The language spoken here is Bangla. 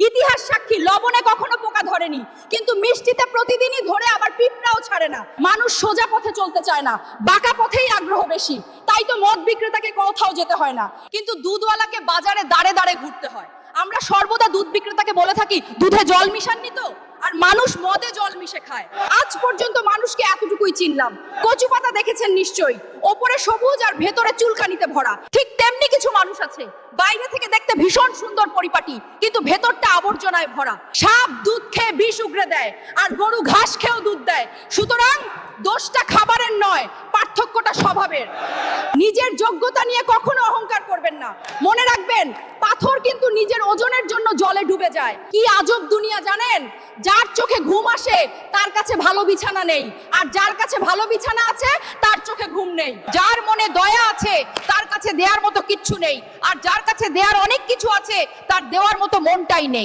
ইতিহাস সাক্ষী, লবণে কখনো পোকা ধরেনি, কিন্তু মিষ্টিতে প্রতিদিনই ধরে, আবার পিঁপড়াও ছাড়ে না। মানুষ সোজা পথে চলতে চায় না, বাঁকা পথেই আগ্রহ বেশি। তাই তো মদ বিক্রেতাকে কোথাও যেতে হয় না, কিন্তু দুধওয়ালাকে বাজারে দাঁড়ে দাঁড়ে ঘুরতে হয়। আমরা সর্বদা দুধ বিক্রেতাকে বলে থাকি, দুধে জল মিশাননি তো? আর মানুষ মদে জল মিশে খায়। আজ পর্যন্ত মানুষকে এতটুকুই চিনলাম। কচু পাতা দেখেছেন নিশ্চয়ই, ওপরে সবুজ আর ভেতরে চুলকানিতে ভরা। ঠিক তেমনি কিছু মানুষ আছে, বাইরে থেকে দেখতে ভীষণ সুন্দর পরিপাটি, কিন্তু ভেতরটা আবর্জনায় ভরা। সাপ দুধ খেয়ে বিষ উগরে দেয়, আর গরু ঘাস খেয়েও দুধ দেয়। সুতরাং দোষটা খাবারের নয়, পার্থক্যটা স্বভাবের। নিজের যোগ্যতা নিয়ে কখনো অহংকার করবেন না। মনে রাখবেন, পাথর কিন্তু নিজের ওজনের জন্য জলে ডুবে যায়। কি আজব দুনিয়া জানেন? যার চোখে ঘুম আসে তার কাছে ভালো বিছানা নেই, আর যার কাছে ভালো বিছানা আছে তার চোখে ঘুম নেই। যার মনে দয়া আছে তার কাছে দেওয়ার মতো কিচ্ছু নেই, আর যার কাছে দেওয়ার অনেক কিছু আছে তার দেওয়ার মতো মনটাই নেই।